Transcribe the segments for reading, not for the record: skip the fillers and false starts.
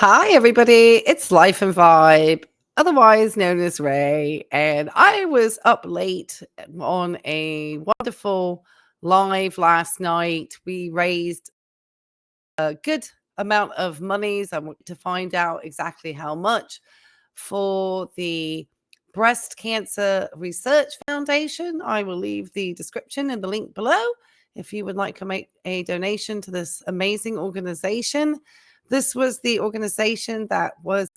Hi, everybody. It's Life and Vibe, otherwise known as Ray. And I was up late on a wonderful live last night. We raised a good amount of monies. I want to find out exactly how much for the Breast Cancer Research Foundation. I will leave the description and the link below if you would like to make a donation to this amazing organization. This was the organization that was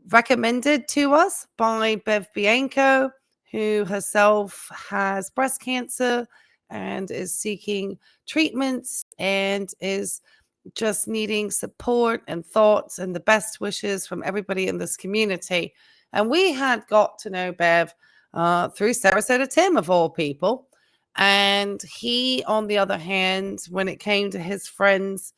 recommended to us by Bev Bianco, who herself has breast cancer and is seeking treatments and is just needing support and thoughts and the best wishes from everybody in this community. And we had got to know Bev through Sarasota Tim, of all people. And he, on the other hand, when it came to his friends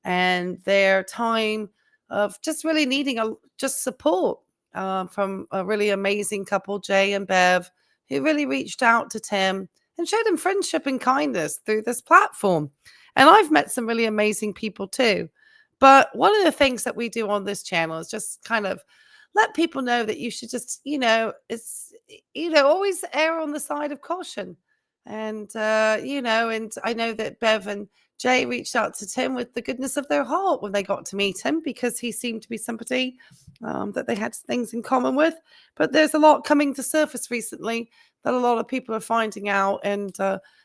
and their time of just really needing just support from a really amazing couple, Jay and Bev, who really reached out to Tim and showed him friendship and kindness through this platform. And I've met some really amazing people too. But one of the things that we do on this channel is just kind of let people know that you should just, always err on the side of caution. And, and I know that Bev and Jay reached out to Tim with the goodness of their heart when they got to meet him because he seemed to be somebody that they had things in common with. But there's a lot coming to surface recently that a lot of people are finding out. And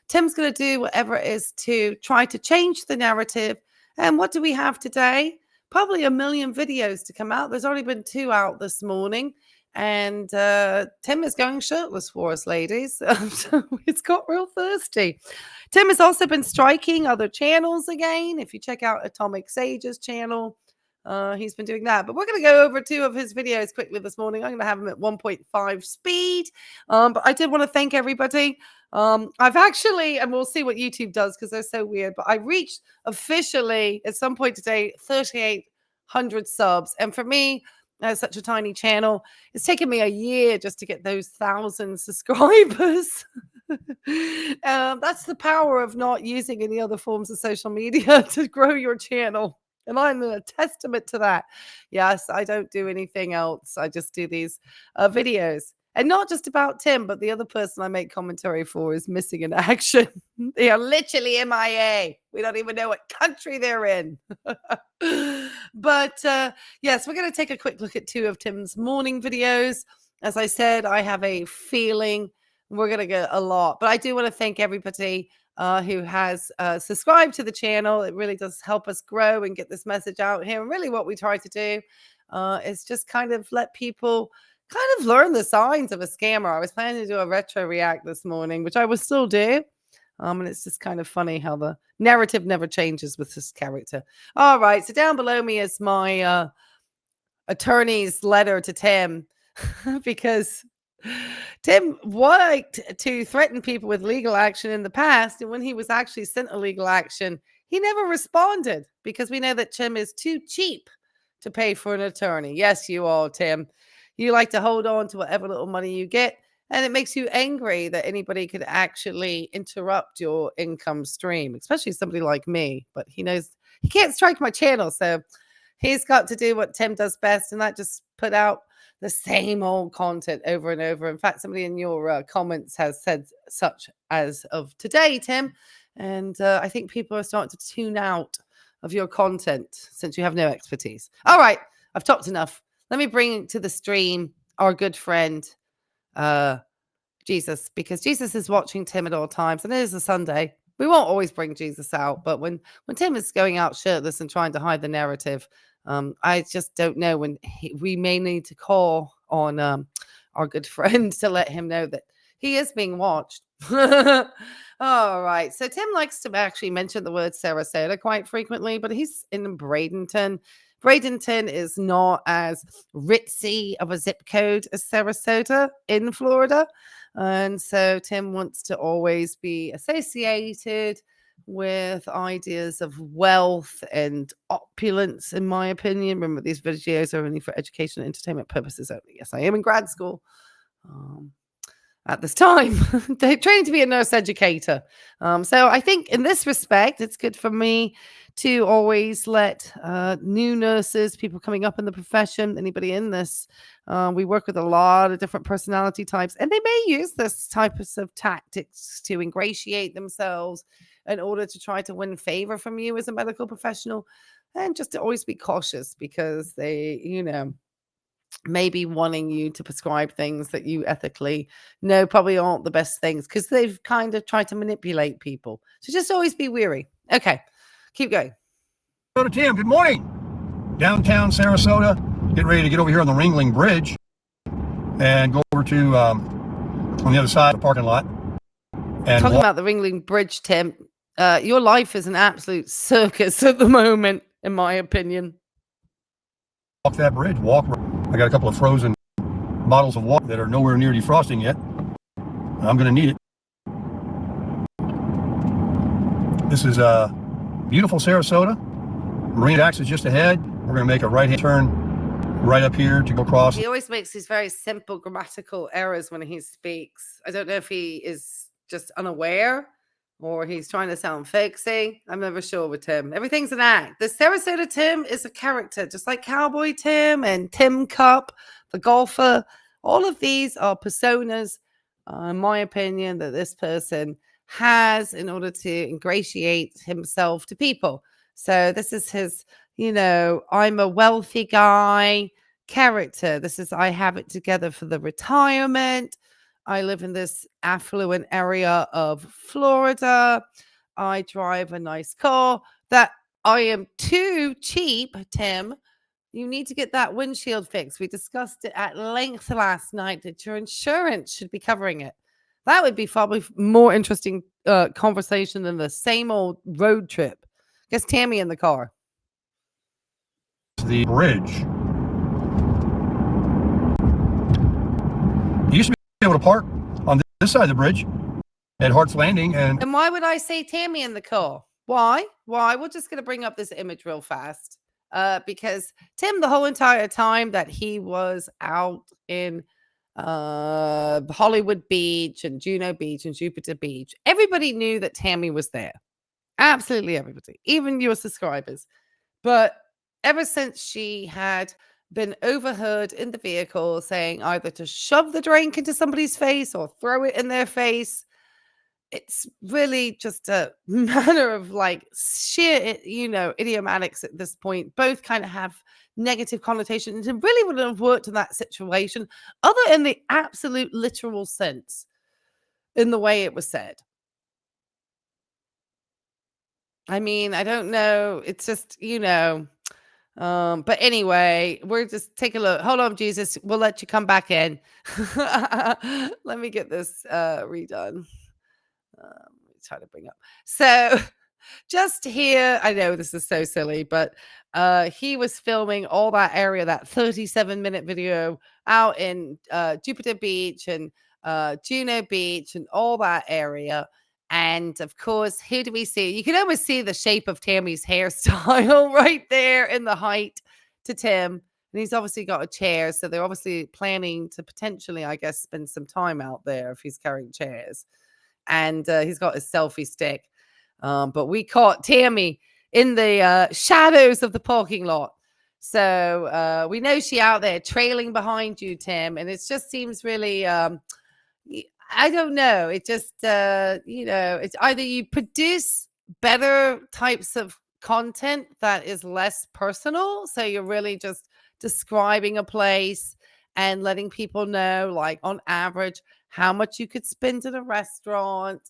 Tim's going to do whatever it is to try to change the narrative. And what do we have today? Probably 1 million videos to come out. There's already been 2 out this morning. And Tim is going shirtless for us, ladies. So it's got real thirsty. Tim has also been striking other channels again. If you check out Atomic Sage's channel, he's been doing that. But we're going to go over 2 of his videos quickly this morning. I'm going to have him at 1.5 speed. But I did want to thank everybody. I've actually, and we'll see what YouTube does because they're so weird, but I reached officially at some point today 3,800 subs. And for me, as such a tiny channel, it's taken me a year just to get those 1,000 subscribers. That's the power of not using any other forms of social media to grow your channel. And I'm a testament to that. Yes, I don't do anything else. I just do these videos. And not just about Tim, but the other person I make commentary for is missing in action. They are literally MIA. We don't even know what country they're in. But yes, we're going to take a quick look at 2 of Tim's morning videos. As I said, I have a feeling we're going to get a lot. But I do want to thank everybody who has subscribed to the channel. It really does help us grow and get this message out here. And really what we try to do is just kind of let people kind of learn the signs of a scammer. I was planning to do a retro react this morning, which I will still do. And it's just kind of funny how the narrative never changes with this character. All right. So down below me is my attorney's letter to Tim because Tim liked to threaten people with legal action in the past. And when he was actually sent a legal action, he never responded because we know that Tim is too cheap to pay for an attorney. Yes, you all, Tim. You like to hold on to whatever little money you get. And it makes you angry that anybody could actually interrupt your income stream, especially somebody like me. But he knows he can't strike my channel. So he's got to do what Tim does best. And that just put out the same old content over and over. In fact, somebody in your comments has said such as of today, Tim. And I think people are starting to tune out of your content since you have no expertise. All right. I've talked enough. Let me bring to the stream our good friend, Jesus, because Jesus is watching Tim at all times. And it is a Sunday. We won't always bring Jesus out. But when Tim is going out shirtless and trying to hide the narrative, I just don't know when we may need to call on our good friend to let him know that he is being watched. All right. So Tim likes to actually mention the word Sarasota quite frequently, but he's in Bradenton. Bradenton is not as ritzy of a zip code as Sarasota in Florida. And so Tim wants to always be associated with ideas of wealth and opulence, in my opinion. Remember, these videos are only for education and entertainment purposes only. Yes, I am in grad school. at this time. They're training to be a nurse educator. So I think in this respect, it's good for me to always let new nurses, people coming up in the profession, anybody in this, we work with a lot of different personality types, and they may use this types of tactics to ingratiate themselves in order to try to win favor from you as a medical professional. And just to always be cautious because they, maybe wanting you to prescribe things that you ethically know probably aren't the best things because they've kind of tried to manipulate people. So just always be wary. Okay, keep going. Hello to Tim. Good morning. Downtown Sarasota. Getting ready to get over here on the Ringling Bridge and go over to on the other side of the parking lot. And talking about the Ringling Bridge, Tim, your life is an absolute circus at the moment, in my opinion. Walk that bridge. I got a couple of frozen bottles of water that are nowhere near defrosting yet. I'm going to need it. This is beautiful Sarasota. Marine Axe is just ahead. We're going to make a right-hand turn right up here to go across. He always makes these very simple grammatical errors when he speaks. I don't know if he is just unaware or he's trying to sound folksy. I'm never sure with Tim. Everything's an act. The Sarasota Tim is a character, just like Cowboy Tim and Tim Cup, the golfer. All of these are personas, in my opinion, that this person has in order to ingratiate himself to people. So this is his, I'm a wealthy guy character. This is, I have it together for the retirement. I live in this affluent area of Florida. I drive a nice car. That I am too cheap, Tim. You need to get that windshield fixed. We discussed it at length last night that your insurance should be covering it. That would be probably more interesting conversation than the same old road trip. Guess Tammy in the car. The bridge. You used to be able to park on this side of the bridge at Hart's Landing. And why would I say Tammy in the car? Why? We're just going to bring up this image real fast. Because Tim, the whole entire time that he was out in Hollywood Beach and Juno Beach and Jupiter Beach, everybody knew that Tammy was there. Absolutely everybody, even your subscribers. But ever since she had been overheard in the vehicle saying either to shove the drink into somebody's face or throw it in their face, it's really just a matter of like sheer, idiomatics at this point. Both kind of have negative connotations and really wouldn't have worked in that situation other in the absolute literal sense in the way it was said. I mean, I don't know. It's just, but anyway, we're just take a look. Hold on, Jesus. We'll let you come back in. Let me get this redone. Try to bring up. So just here, I know this is so silly, but he was filming all that area, that 37-minute video out in Jupiter Beach and Juno Beach and all that area. And of course, who do we see? You can almost see the shape of Tammy's hairstyle right there in the height to Tim. And he's obviously got a chair. So they're obviously planning to potentially, I guess, spend some time out there if he's carrying chairs. And he's got his selfie stick. But we caught Tammy in the shadows of the parking lot. So we know she out there trailing behind you, Tim. And it just seems really... I don't know. It just, it's either you produce better types of content that is less personal. So you're really just describing a place and letting people know, like on average, how much you could spend at a restaurant,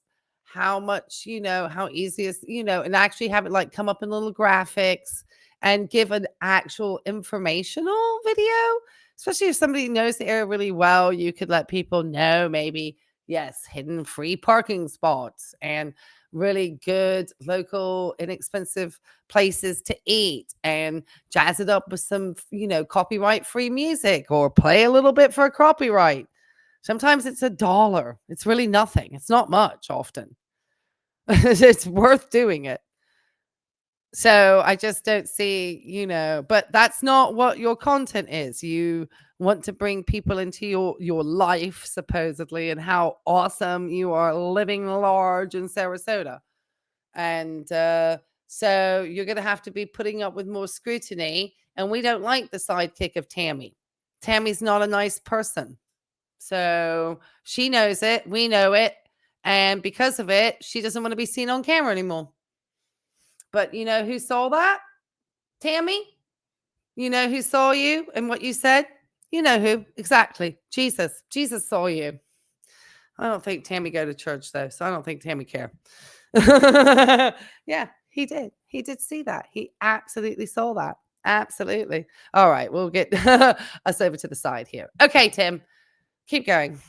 how much, how easy is, and actually have it like come up in little graphics and give an actual informational video. Especially if somebody knows the area really well, you could let people know maybe, yes, hidden free parking spots and really good local inexpensive places to eat and jazz it up with some, copyright free music or play a little bit for a copyright. Sometimes it's $1. It's really nothing. It's not much often. It's worth doing it. So I just don't see, but that's not what your content is. You want to bring people into your life, supposedly, and how awesome you are living large in Sarasota. And so you're going to have to be putting up with more scrutiny. And we don't like the sidekick of Tammy. Tammy's not a nice person. So she knows it. We know it. And because of it, she doesn't want to be seen on camera anymore. But you know who saw that? Tammy? You know who saw you and what you said? You know who. Exactly. Jesus. Jesus saw you. I don't think Tammy go to church, though. So I don't think Tammy care. Yeah, he did. He did see that. He absolutely saw that. Absolutely. All right. We'll get us over to the side here. Okay, Tim. Keep going.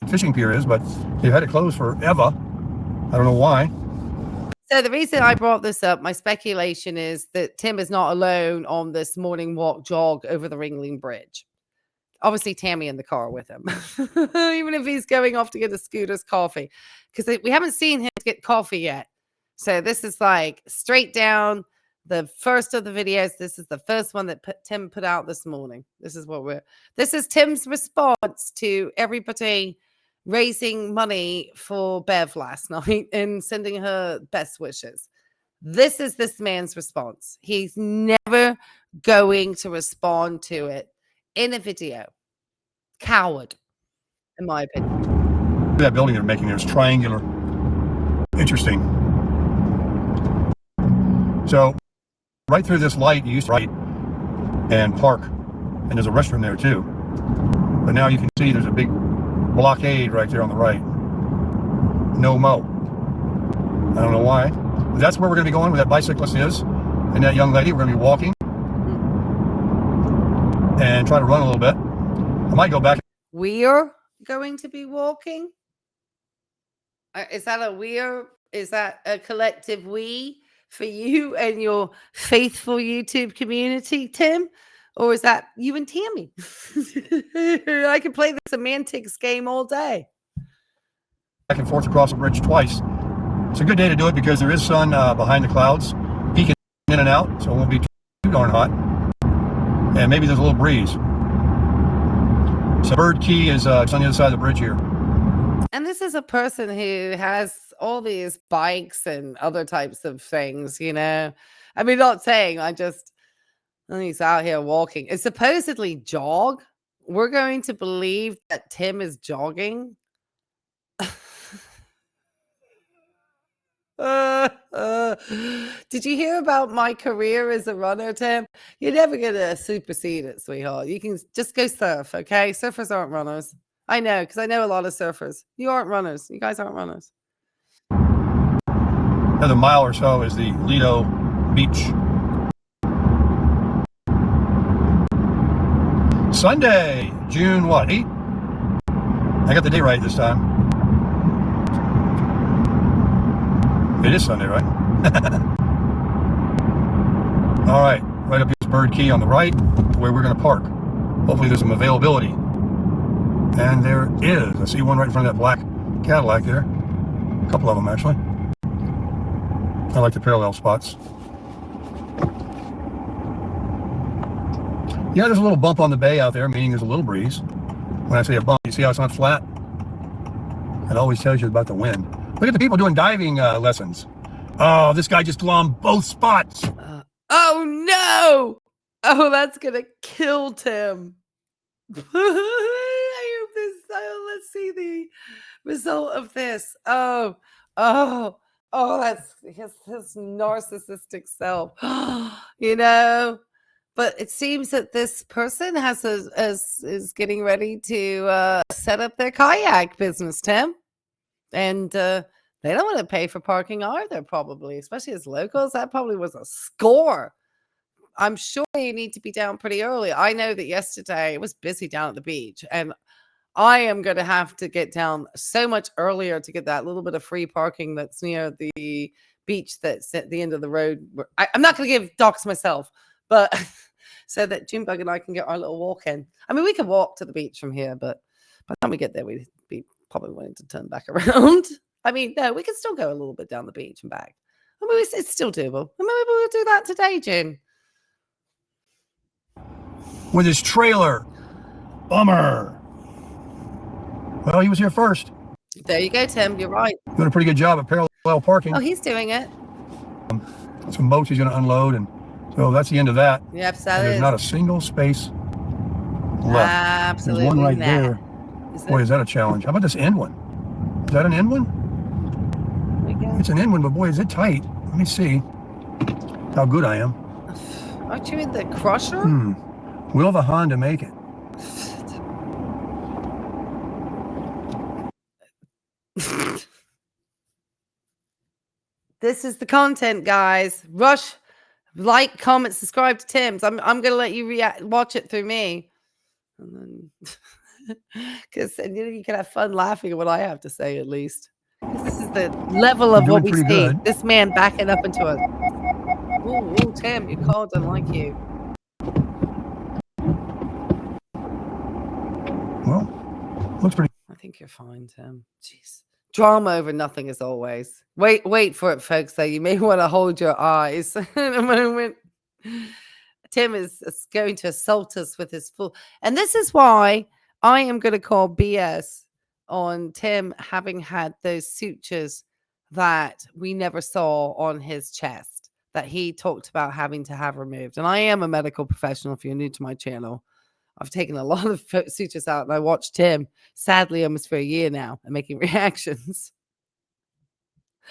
Fishing pier is, but they've had it closed forever. I don't know why. So the reason I brought this up, my speculation is that Tim is not alone on this morning walk jog over the Ringling Bridge. Obviously, Tammy in the car with him, even if he's going off to get a Scooter's coffee, because we haven't seen him get coffee yet. So this is like straight down the first of the videos. This is the first one that Tim put out this morning. This is Tim's response to everybody raising money for Bev last night and sending her best wishes. This is this man's response. He's never going to respond to it in a video. Coward, in my opinion. That building they're making there is triangular. Interesting. So right through this light, you used to right and park, and there's a restroom there too. But now you can see there's a big blockade right there on the right. No mo. I don't know why. But that's where we're going to be going, where that bicyclist is, and that young lady. We're going to be walking and try to run a little bit. I might go back. We're going to be walking. Is that a we're? Is that a collective we for you and your faithful YouTube community, Tim? Or is that you and Tammy? I can play the semantics game all day. Back and forth across the bridge twice. It's a good day to do it because there is sun behind the clouds, peeking in and out, so it won't be too darn hot. And maybe there's a little breeze. So Bird Key is on the other side of the bridge here. And this is a person who has all these bikes and other types of things, you know. I mean, not saying, he's out here walking. It's supposedly jog. We're going to believe that Tim is jogging. Did you hear about my career as a runner, Tim? You're never going to supersede it, sweetheart. You can just go surf, okay? Surfers aren't runners. I know, because I know a lot of surfers. You aren't runners. You guys aren't runners. Another mile or so is the Lido Beach. Sunday, June what, 8? I got the date right this time. It is Sunday, right? All right, right up here's Bird Key on the right, where we're going to park. Hopefully there's some availability. And there is. I see one right in front of that black Cadillac there. A couple of them, actually. I like the parallel spots. Yeah, there's a little bump on the bay out there, meaning there's a little breeze. When I say a bump, you see how it's not flat? It always tells you about the wind. Look at the people doing diving lessons. Oh, this guy just glommed both spots. Oh, no. Oh, that's going to kill Tim. I hope this. Let's see the result of this. Oh, that's his narcissistic self. You know, but it seems that this person is getting ready to set up their kayak business, Tim, and they don't want to pay for parking either, probably, especially as locals. That probably was a score. I'm sure you need to be down pretty early. I know that yesterday it was busy down at the beach, and I am going to have to get down so much earlier to get that little bit of free parking that's near the beach that's at the end of the road. I'm not going to give docs myself, but so that Junebug and I can get our little walk in. I mean, we could walk to the beach from here, but by the time we get there, we'd be probably wanting to turn back around. I mean, no, we can still go a little bit down the beach and back. I mean, it's still doable. I mean, maybe we'll do that today, June. With his trailer. Bummer. Well, he was here first. There you go, Tim. You're right. Doing a pretty good job of parallel parking. Oh, he's doing it. Some boats he's going to unload, and so that's the end of that. Yep, so and there's not a single space left. Absolutely. There's one right not. there. Boy, is that a challenge. How about this end one? Is that an end one? It's an end one, but boy, is it tight. Let me see how good I am. Aren't you in the crusher? Will the Honda make it? This is the content, guys. Rush, like, comment, subscribe to Tim's. I'm gonna let you watch it through me, and then because you can have fun laughing at what I have to say, at least. This is the level of what we see. Good. This man backing up into a. Ooh, Tim, your car doesn't like you. Well, looks pretty. I think you're fine, Tim. Jeez. Drama over nothing as always. Wait for it, folks, though. You may want to hold your eyes in a moment. Tim is going to assault us with his full. And this is why I am going to call BS on Tim having had those sutures that we never saw on his chest that he talked about having to have removed. And I am a medical professional if you're new to my channel. I've taken a lot of sutures out, and I watched him, sadly, almost for a year now, and making reactions.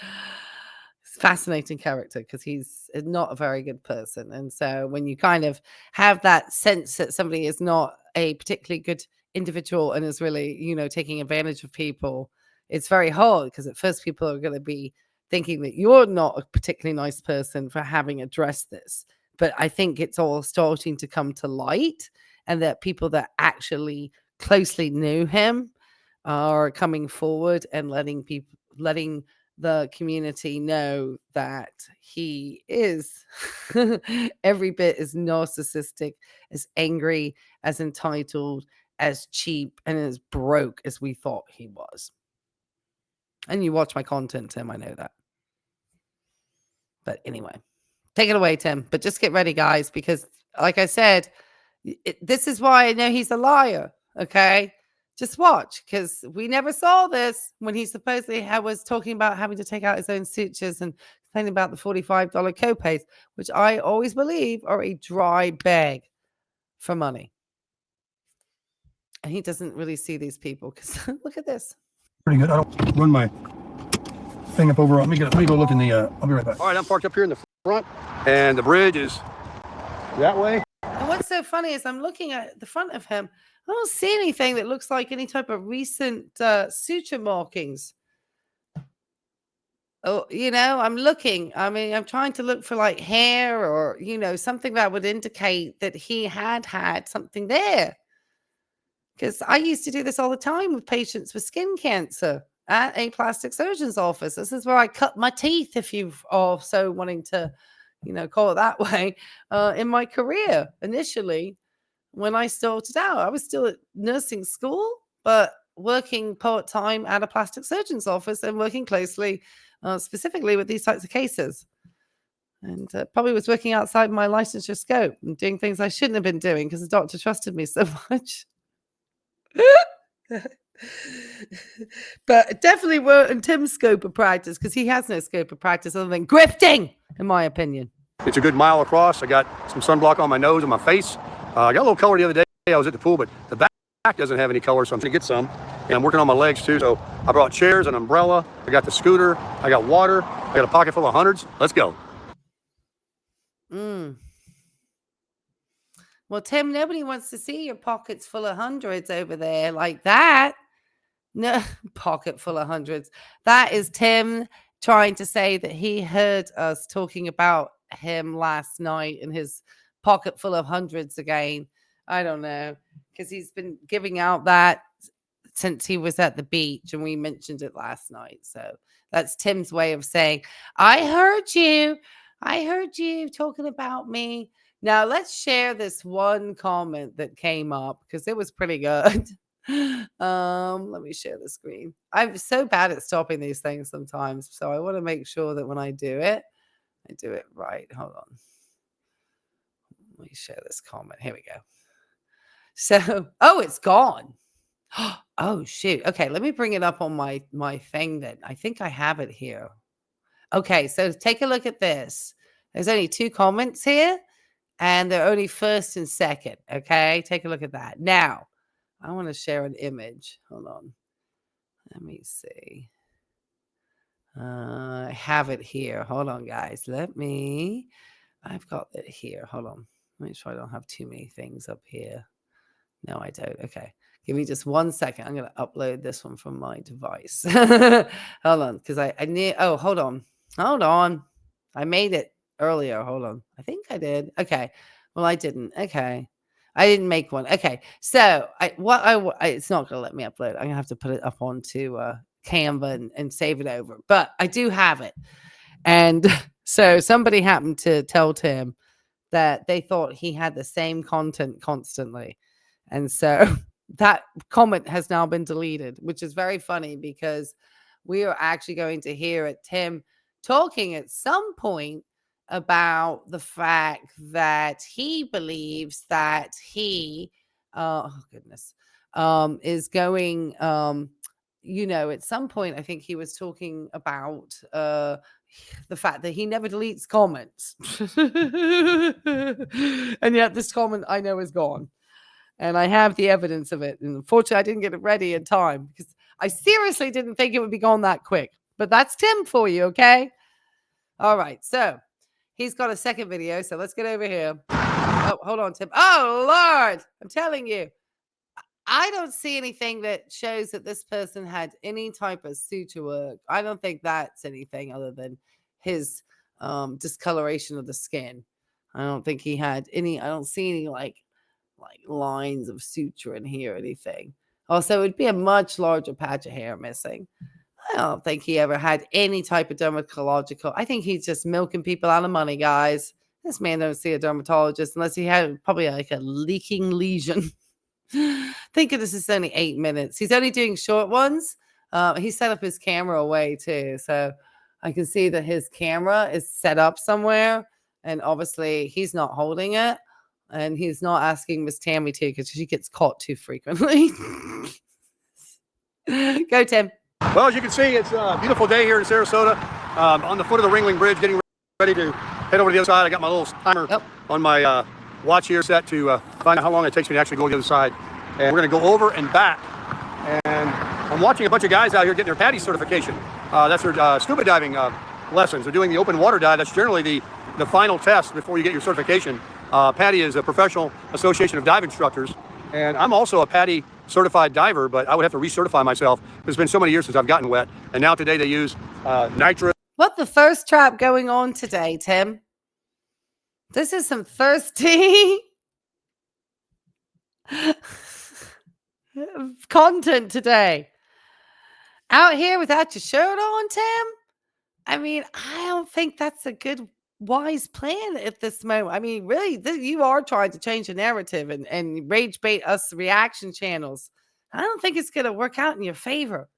It's a fascinating character because he's not a very good person. And so when you kind of have that sense that somebody is not a particularly good individual and is really, taking advantage of people, it's very hard because at first people are going to be thinking that you're not a particularly nice person for having addressed this. But I think it's all starting to come to light. And that people that actually closely knew him are coming forward and letting the community know that he is every bit as narcissistic, as angry, as entitled, as cheap, and as broke as we thought he was. And you watch my content, Tim, I know that. But anyway, take it away, Tim. But just get ready, guys, because like I said, this is why I know he's a liar, okay? Just watch, because we never saw this when he supposedly was talking about having to take out his own sutures and complaining about the $45 copays, which I always believe are a dry bag for money. And he doesn't really see these people, because look at this. Pretty good. I don't run my thing up over. Let me go look in the, I'll be right back. All right, I'm parked up here in the front, and the bridge is that way. And what's so funny is I'm looking at the front of him. I don't see anything that looks like any type of recent suture markings. Oh, I'm looking. I mean, I'm trying to look for like hair or, something that would indicate that he had something there. Because I used to do this all the time with patients with skin cancer at a plastic surgeon's office. This is where I cut my teeth, if you are so wanting to call it that way, in my career initially when I started out. I was still at nursing school, but working part-time at a plastic surgeon's office and working closely, specifically with these types of cases. And probably was working outside my licensure scope and doing things I shouldn't have been doing because the doctor trusted me so much. But definitely weren't in Tim's scope of practice because he has no scope of practice other than grifting, in my opinion. It's a good mile across. I got some sunblock on my nose and my face. I got a little color the other day. I was at the pool, but the back doesn't have any color, so I'm going to get some. And I'm working on my legs too, so I brought chairs, an umbrella. I got the scooter. I got water. I got a pocket full of hundreds. Let's go. Well, Tim, nobody wants to see your pockets full of hundreds over there like that. No, pocket full of hundreds. That is Tim trying to say that he heard us talking about him last night and his pocket full of hundreds again. I don't know, because he's been giving out that since he was at the beach and we mentioned it last night. So that's Tim's way of saying, I heard you talking about me. Now let's share this one comment that came up because it was pretty good. Let me share the screen. I'm so bad at stopping these things sometimes, so I want to make sure that when I do it right. Hold on. Let me share this comment. Here we go. So, oh, it's gone. Oh, shoot. Okay, let me bring it up on my thing then. I think I have it here. Okay, so take a look at this. There's only 2 comments here, and they're only first and second. Okay, take a look at that. Now, I want to share an image. Hold on. Let me see. I have it here. Hold on, guys. I've got it here. Hold on. Make sure I don't have too many things up here. No, I don't. Okay. Give me just 1 second. I'm going to upload this one from my device. Hold on, because I need. Oh, hold on. Hold on. I made it earlier. Hold on. I think I did. Okay. Well, I didn't. Okay. I didn't make one. Okay. So it's not going to let me upload. I'm going to have to put it up onto Canva and save it over. But I do have it. And so somebody happened to tell Tim that they thought he had the same content constantly. And so that comment has now been deleted, which is very funny because we are actually going to hear it, Tim talking at some point about the fact that he believes that he, oh goodness, is going, at some point, I think he was talking about the fact that he never deletes comments. And yet this comment I know is gone. And I have the evidence of it. And unfortunately, I didn't get it ready in time because I seriously didn't think it would be gone that quick. But that's Tim for you, okay? All right. So he's got a second video. So let's get over here. Oh, hold on, Tim. Oh, Lord. I'm telling you. I don't see anything that shows that this person had any type of suture work. I don't think that's anything other than his discoloration of the skin. I don't think he had any. I don't see any like lines of suture in here or anything. Also, it would be a much larger patch of hair missing. I don't think he ever had any type of dermatological. I think he's just milking people out of money, guys. This man don't see a dermatologist unless he had probably like a leaking lesion. Think of this is only 8 minutes. He's only doing short ones. He set up his camera away too. So I can see that his camera is set up somewhere. And obviously he's not holding it. And he's not asking Miss Tammy to because she gets caught too frequently. Go, Tim. Well, as you can see, it's a beautiful day here in Sarasota. On the foot of the Ringling Bridge, getting ready to head over to the other side. I got my little timer on my watch here set to find out how long it takes me to actually go to the other side. And we're going to go over and back. And I'm watching a bunch of guys out here getting their PADI certification. That's their scuba diving lessons. They're doing the open water dive. That's generally the final test before you get your certification. PADI is a professional association of dive instructors. And I'm also a PADI certified diver, but I would have to recertify myself. It's been so many years since I've gotten wet. And now today they use nitrous. What the thirst trap going on today, Tim? This is some thirsty content today. Out here without your shirt on, Tim? I mean, I don't think that's a good, wise plan at this moment. I mean, really, you are trying to change the narrative and rage bait us reaction channels. I don't think it's going to work out in your favor.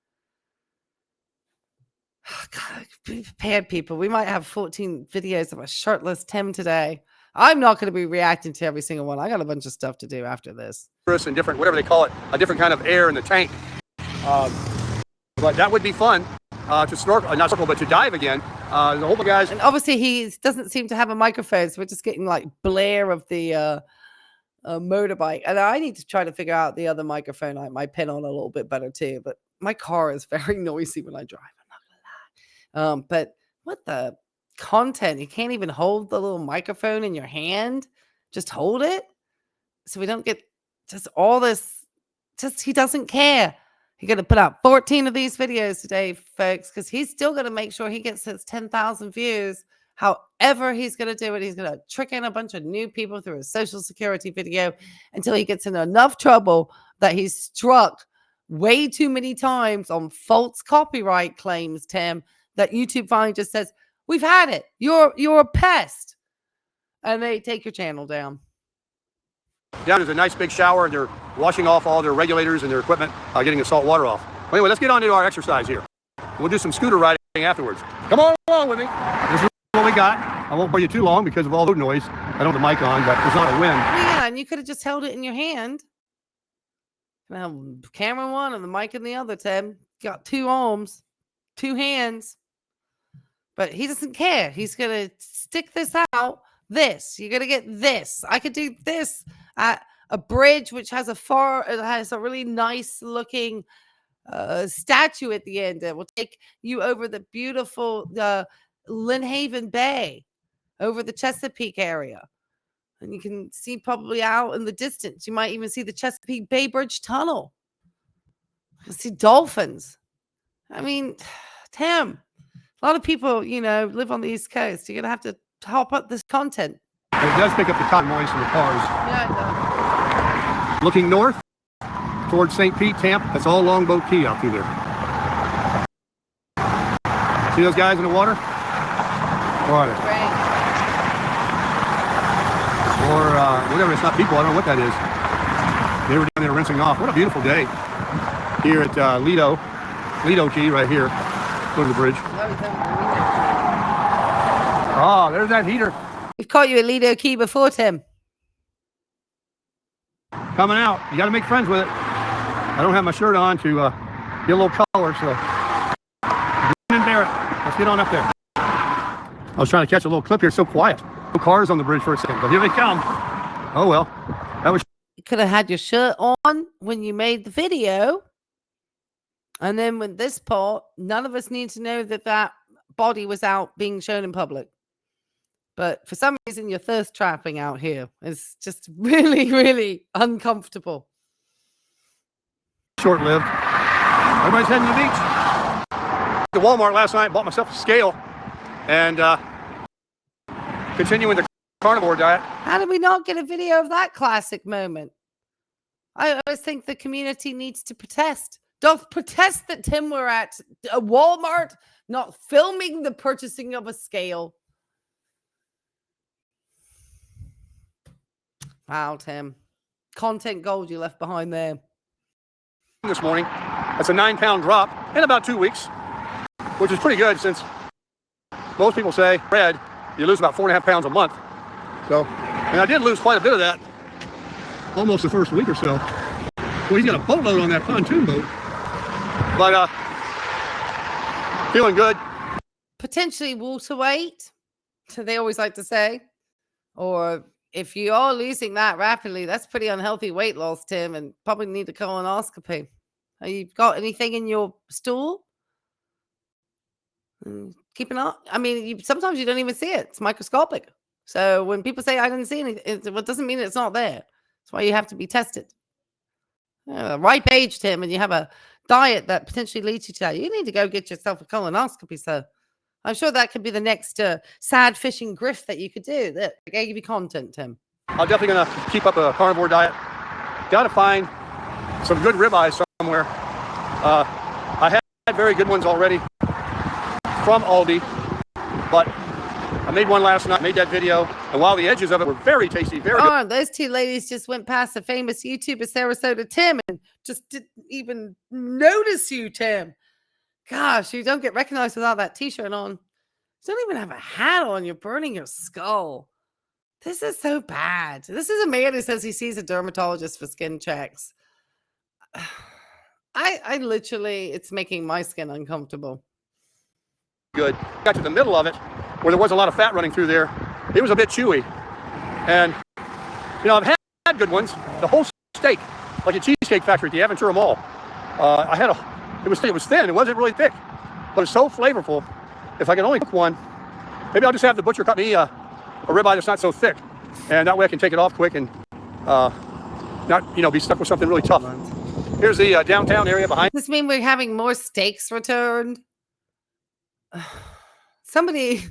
Oh, God, be prepared, people. We might have 14 videos of a shirtless Tim today. I'm not going to be reacting to every single one. I got a bunch of stuff to do after this. And different, whatever they call it, a different kind of air in the tank. But that would be fun to snorkel, not snorkel, but to dive again. The whole guys. And obviously he doesn't seem to have a microphone, so we're just getting like blare of the motorbike. And I need to try to figure out the other microphone I might pin on a little bit better too. But my car is very noisy when I drive. I'm not gonna lie. But what the content? You can't even hold the little microphone in your hand. Just hold it, so we don't get just all this. Just he doesn't care. He's going to put out 14 of these videos today, folks, because he's still going to make sure he gets his 10,000 views. However he's going to do it, he's going to trick in a bunch of new people through a social security video until he gets in enough trouble that he's struck way too many times on false copyright claims, Tim, that YouTube finally just says, we've had it. You're a pest. And they take your channel down. Down is a nice big shower, and they're washing off all their regulators and their equipment, getting the salt water off. Well, anyway, let's get on to our exercise here. We'll do some scooter riding afterwards. Come on along with me. This is what we got. I won't bore you too long because of all the noise. I don't have the mic on, but there's not a wind. Yeah, and you could have just held it in your hand. Now, camera one and the mic in the other, Tim. Got 2 arms, 2 hands. But he doesn't care. He's going to stick this out. You're going to get this. I could do this at a bridge, which has a really nice looking statue at the end. It will take you over the beautiful Lynnhaven Bay, over the Chesapeake area. And you can see probably out in the distance. You might even see the Chesapeake Bay Bridge Tunnel. You'll see dolphins. I mean, Tim, a lot of people, live on the East Coast. You're going to have to help up this content. It does pick up the cotton noise from the cars. Yeah, it does. Looking north towards St. Pete, Tampa. That's all Longboat Key out through there. See those guys in the water? Water. Great. Or whatever. It's not people. I don't know what that is. They were down there rinsing off. What a beautiful day here at Lido Key right here. Go to the bridge. Oh, there's that heater. We've caught you at Lido Key before, Tim. Coming out. You got to make friends with it. I don't have my shirt on to get a little color, so. And Barrett, let's get on up there. I was trying to catch a little clip here. It's so quiet. No cars on the bridge for a second, but here they come. Oh, well. That was. You could have had your shirt on when you made the video. And then with this part, none of us need to know that body was out being shown in public. But for some reason, you're thirst trapping out here. It's just really, really uncomfortable. Short-lived. Everybody's heading to the beach. To Walmart last night, bought myself a scale, and continuing the carnivore diet. How did we not get a video of that classic moment? I always think the community needs to protest. Don't protest that Tim were at a Walmart, not filming the purchasing of a scale. Wow, Tim. Content gold you left behind there. This morning, that's a 9-pound drop in about 2 weeks, which is pretty good since most people say, Brad, you lose about 4.5 pounds a month. So, and I did lose quite a bit of that almost the first week or so. Well, he's got a boatload on that pontoon boat. But feeling good. Potentially water weight, so they always like to say. Or if you are losing that rapidly, that's pretty unhealthy weight loss, Tim, and probably need a colonoscopy. Have you got anything in your stool? Keep an eye. I mean, sometimes you don't even see it. It's microscopic. So when people say, I didn't see anything, it doesn't mean it's not there. That's why you have to be tested. Ripe age, Tim, and you have a diet that potentially leads you to that. You need to go get yourself a colonoscopy, sir. I'm sure that could be the next sad fishing grift that you could do. That gave you content, Tim. I'm definitely going to keep up a carnivore diet. Got to find some good ribeyes somewhere. I had very good ones already from Aldi, but I made one last night, made that video, and while the edges of it were very tasty, very good. Those two ladies just went past the famous YouTuber Sarasota Tim and just didn't even notice you, Tim. Gosh, you don't get recognized without that t-shirt on. You don't even have a hat on. You're burning your skull. This is so bad. This is a man who says he sees a dermatologist for skin checks. I literally, it's making my skin uncomfortable. Good. Got to the middle of it where there was a lot of fat running through there. It was a bit chewy. And, I've had good ones. The whole steak, like a Cheesecake Factory at the Aventura Mall. It was thin. It wasn't really thick, but it's so flavorful. If I can only cook one, maybe I'll just have the butcher cut me a ribeye that's not so thick, and that way I can take it off quick and not be stuck with something really tough. Here's the downtown area behind. Does this mean we're having more steaks returned? Somebody.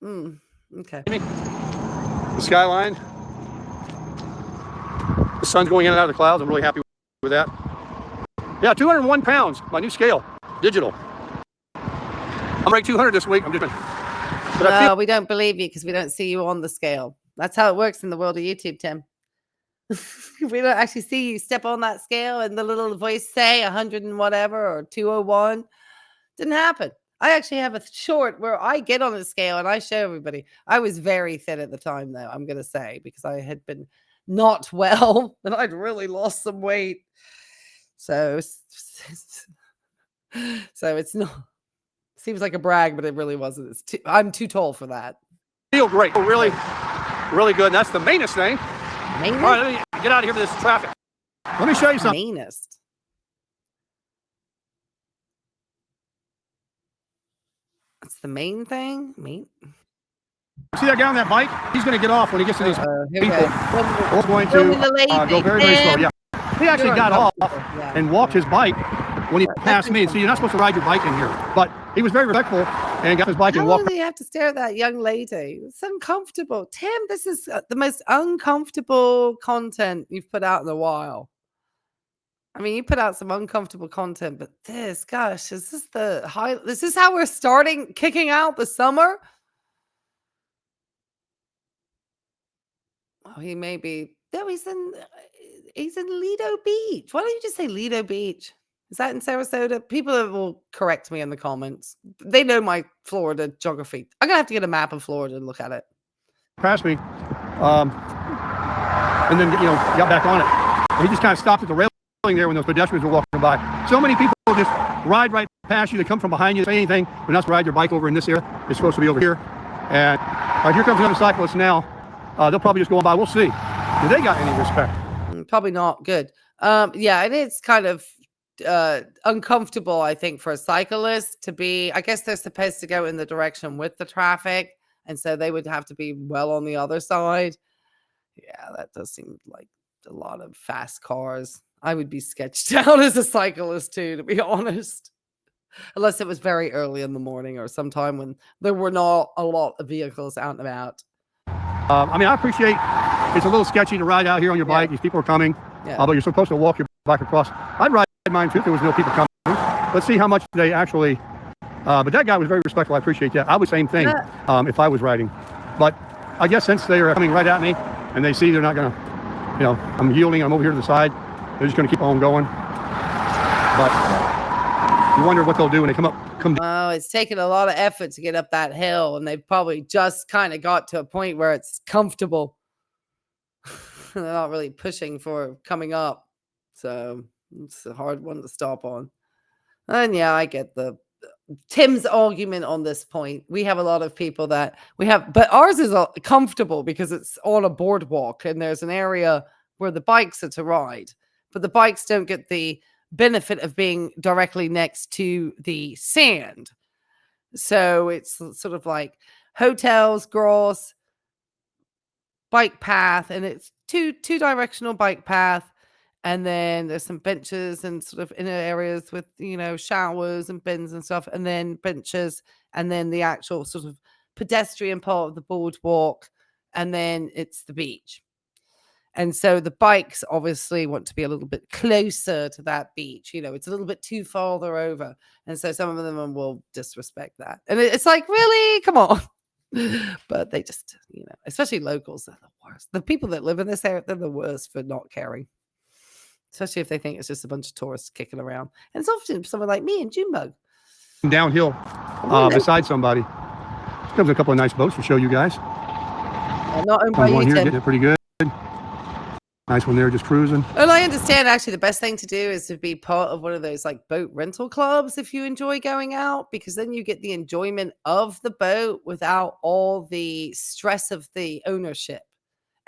Okay. The skyline. The sun's going in and out of the clouds. I'm really happy with that. Yeah, 201 pounds. My new scale, digital. I'm ranked 200 this week. I'm just. No, we don't believe you because we don't see you on the scale. That's how it works in the world of YouTube, Tim. We don't actually see you step on that scale and the little voice say 100 and whatever or 201. Didn't happen. I actually have a short where I get on the scale and I show everybody. I was very thin at the time, though, I'm going to say, because I had been not well, and I'd really lost some weight. So it's not, seems like a brag, but it really wasn't. I'm too tall for that. Feel great. Really, really good. And that's the mainest thing. Mainest? All right, let me get out of here for this traffic. Let me show you something. Mainest. That's the main thing. See that guy on that bike? He's going to get off when he gets to these people. We're going to go very, very slow. Yeah. He actually got off and walked his bike when he passed me. So you're not supposed to ride your bike in here. But he was very respectful and got his bike and walked. How long do you have to stare at that young lady? It's uncomfortable. Tim, this is the most uncomfortable content you've put out in a while. I mean, you put out some uncomfortable content, but this, gosh, is this the high? This is how we're kicking out the summer? Oh, he may be. No, he's in Lido Beach. Why don't you just say Lido Beach? Is that in Sarasota? People will correct me in the comments. They know my Florida geography. I'm gonna have to get a map of Florida and look at it. Past me, and then got back on it. And he just kind of stopped at the railing there when those pedestrians were walking by. So many people just ride right past you. They come from behind you, say anything. They're not supposed to ride your bike over in this area. It's supposed to be over here. And here comes another cyclist now. They'll probably just go on by. We'll see. Do they got any respect? Probably not. Good. Yeah, and it's kind of uncomfortable, I think, for a cyclist to be. I guess they're supposed to go in the direction with the traffic, and so they would have to be well on the other side. Yeah, that does seem like a lot of fast cars. I would be sketched out as a cyclist too, to be honest. Unless it was very early in the morning or sometime when there were not a lot of vehicles out and about. I mean, I appreciate it's a little sketchy to ride out here on your bike. These people are coming, but you're supposed to walk your bike across. I'd ride mine too if there was no people coming. Let's see how much they actually. But that guy was very respectful. I appreciate that. I would same thing if I was riding. But I guess since they are coming right at me and they see they're not going to, I'm yielding. I'm over here to the side. They're just going to keep on going. But you wonder what they'll do when they come down. Oh, it's taken a lot of effort to get up that hill, and they've probably just kind of got to a point where it's comfortable. They're not really pushing for coming up, so it's a hard one to stop on. And yeah, I get Tim's argument on this point. We have a lot of people that but ours is comfortable because it's on a boardwalk, and there's an area where the bikes are to ride, but the bikes don't get the benefit of being directly next to the sand. So it's sort of like hotels, grass, bike path, and it's two directional bike path. And then there's some benches and sort of inner areas with, showers and bins and stuff, and then benches, and then the actual sort of pedestrian part of the boardwalk, and then it's the beach. And so the bikes obviously want to be a little bit closer to that beach. It's a little bit too farther over. And so some of them will disrespect that. And it's like, really? Come on. But they just, especially locals, they're the worst. The people that live in this area, they're the worst for not caring. Especially if they think it's just a bunch of tourists kicking around. And it's often someone like me and Junebug. Downhill beside somebody. Comes a couple of nice boats to show you guys. Not owned by you, Tim. Getting it pretty good. Nice one there, just cruising. And I understand actually the best thing to do is to be part of one of those like boat rental clubs if you enjoy going out, because then you get the enjoyment of the boat without all the stress of the ownership.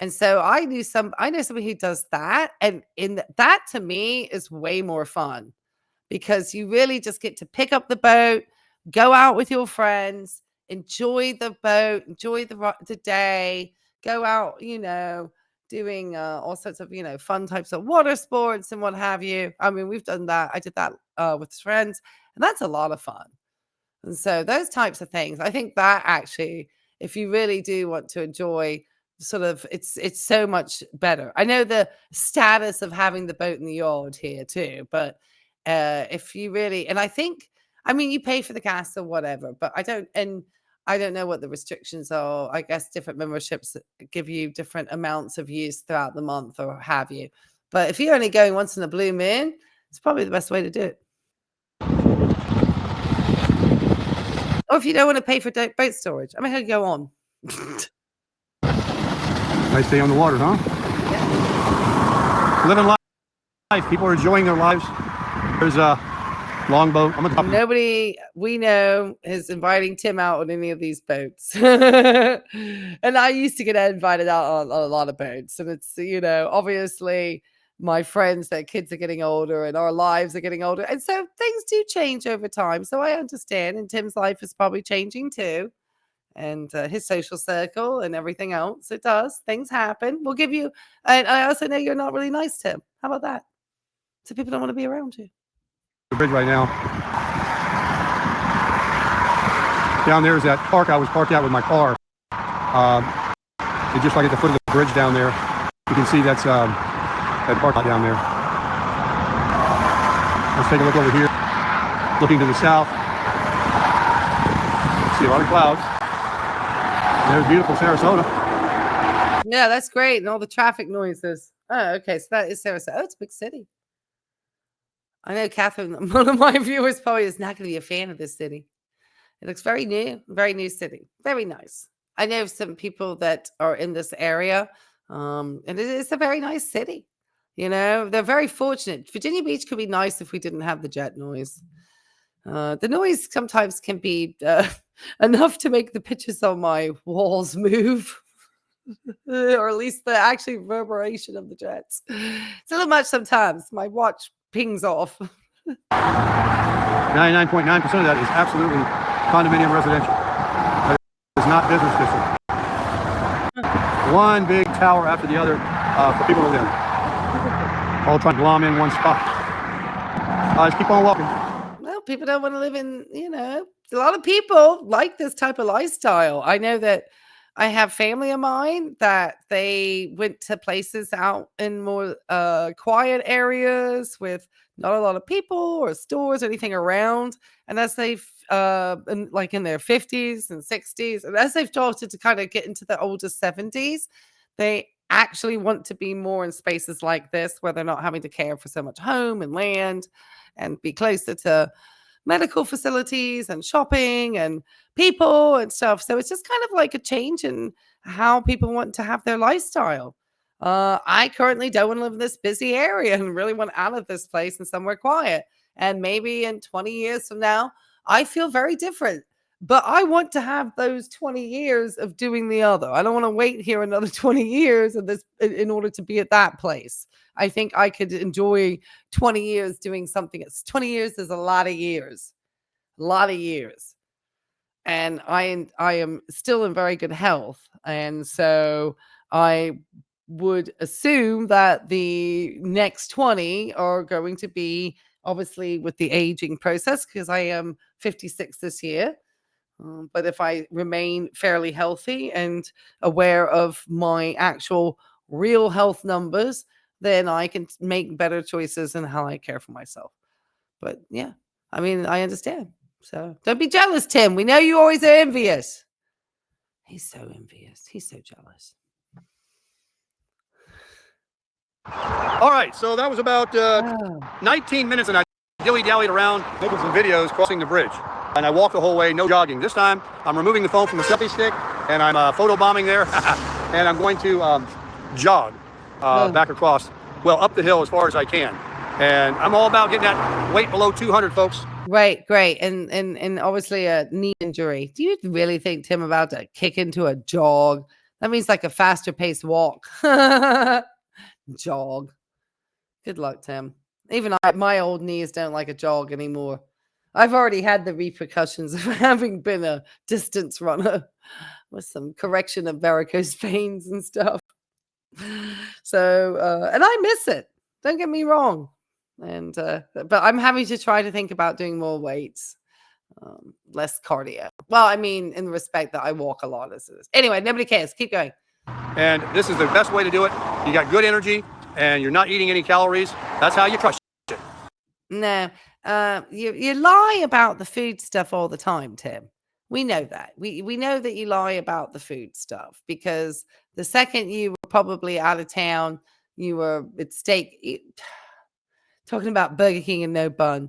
And so I know somebody who does that, and that to me is way more fun because you really just get to pick up the boat, go out with your friends, enjoy the boat, enjoy the day, go out, doing all sorts of, fun types of water sports and what have you. I mean, we've done that. I did that with friends, and that's a lot of fun. And so those types of things, I think that actually, if you really do want to enjoy sort of, it's so much better. I know the status of having the boat in the yard here too, but if you really, and I think, you pay for the gas or whatever, but I don't know what the restrictions are. I guess different memberships give you different amounts of use throughout the month or have you. But if you're only going once in a blue moon, it's probably the best way to do it. Or if you don't want to pay for boat storage, I could go on. Nice day on the water, huh? Living life. People are enjoying their lives. There's a longboat. Nobody we know is inviting Tim out on any of these boats. And I used to get invited out on a lot of boats. And it's, obviously my friends, their kids are getting older and our lives are getting older. And so things do change over time. So I understand. And Tim's life is probably changing too. And his social circle and everything else. It does. Things happen. We'll give you, and I also know you're not really nice, Tim. How about that? So people don't want to be around you. The bridge right now. Down there is that park I was parked at with my car. Just like at the foot of the bridge down there. You can see that's that park down there. Let's take a look over here. Looking to the south. See a lot of clouds. There's beautiful Sarasota. Yeah, that's great. And all the traffic noises. Oh, okay. So that is Sarasota. Oh, it's a big city. I know Catherine, one of my viewers probably is not going to be a fan of this city. It looks very new city. Very nice. I know some people that are in this area, and it is a very nice city. They're very fortunate. Virginia Beach could be nice if we didn't have the jet noise. The noise sometimes can be enough to make the pictures on my walls move. Or at least the actual reverberation of the jets. It's a little much sometimes. My watch pings off. 99.9% of that is absolutely condominium residential. It's not business district. One big tower after the other for people to live. All trying to glom in one spot. Just keep on walking. Well, people don't want to live in, a lot of people like this type of lifestyle. I know that I have family of mine that they went to places out in more quiet areas with not a lot of people or stores or anything around. And as they've in their 50s and 60s, and as they've started to kind of get into the older 70s, they actually want to be more in spaces like this where they're not having to care for so much home and land and be closer to medical facilities and shopping and people and stuff. So it's just kind of like a change in how people want to have their lifestyle. I currently don't want to live in this busy area and really want out of this place and somewhere quiet. And maybe in 20 years from now, I feel very different. But I want to have those 20 years of doing the other. I don't want to wait here another 20 years of this in order to be at that place. I think I could enjoy 20 years doing something. 20 years is a lot of years. A lot of years. And I am still in very good health. And so I would assume that the next 20 are going to be obviously with the aging process because I am 56 this year. But if I remain fairly healthy and aware of my actual real health numbers, then I can make better choices in how I care for myself. But yeah, I mean, I understand. So don't be jealous, Tim. We know you always are envious. He's so envious. He's so jealous. All right, so that was about 19 minutes, and I dilly-dallied around making some videos crossing the bridge. And I walked the whole way, no jogging. This time, I'm removing the phone from the selfie stick, and I'm photobombing there, and I'm going to jog back across, up the hill as far as I can. And I'm all about getting that weight below 200, folks. Right, great. And obviously a knee injury. Do you really think Tim about to kick into a jog? That means like a faster paced walk. Jog. Good luck, Tim. Even my old knees don't like a jog anymore. I've already had the repercussions of having been a distance runner with some correction of varicose veins and stuff. So, and I miss it. Don't get me wrong. And, but I'm having to try to think about doing more weights, less cardio. Well, I mean, in the respect that I walk a lot. Anyway, nobody cares. Keep going. And this is the best way to do it. You got good energy and you're not eating any calories. That's how you crush it. No, you lie about the food stuff all the time, Tim. We know that. We know that you lie about the food stuff because the second you were probably out of town, you were at steak talking about Burger King and no bun.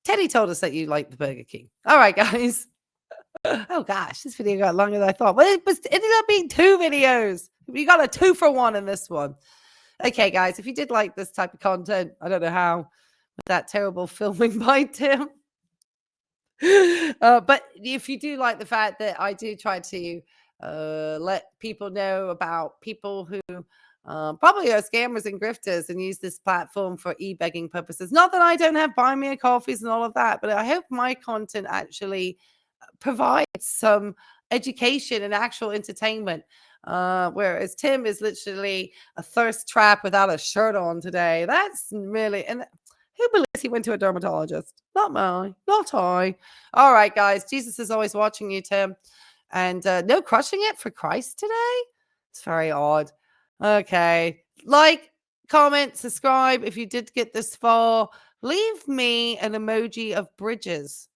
Teddy told us that you like the Burger King. All right, guys. Oh gosh, this video got longer than I thought. Well, it ended up being 2 videos. You got a 2-for-1 in this one. Okay, guys, if you did like this type of content, I don't know how, with that terrible filming by Tim. But if you do like the fact that I do try to let people know about people who probably are scammers and grifters and use this platform for e-begging purposes. Not that I don't have buy me a coffees and all of that, but I hope my content actually provides some education and actual entertainment. Whereas Tim is literally a thirst trap without a shirt on today. That's really, and who believes he went to a dermatologist? Not I. All right, guys. Jesus is always watching you, Tim. And no crushing it for Christ today? It's very odd. Okay. Like, comment, subscribe if you did get this far. Leave me an emoji of bridges.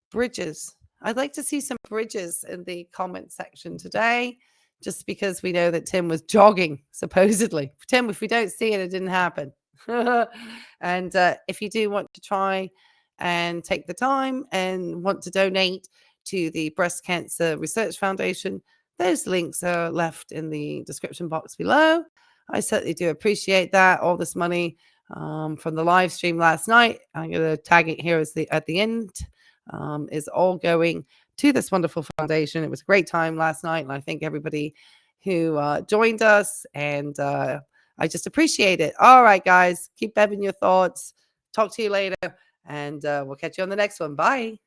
Bridges. I'd like to see some bridges in the comment section today, just because we know that Tim was jogging, supposedly. Tim, if we don't see it, it didn't happen. And if you do want to try and take the time and want to donate to the Breast Cancer Research Foundation, those links are left in the description box below. I certainly do appreciate that. All this money from the live stream last night, I'm going to tag it here at the end, is all going to this wonderful foundation. It was a great time last night, and I thank everybody who joined us, and I just appreciate it. All right, guys, keep bebbing your thoughts. Talk to you later, and we'll catch you on the next one. Bye.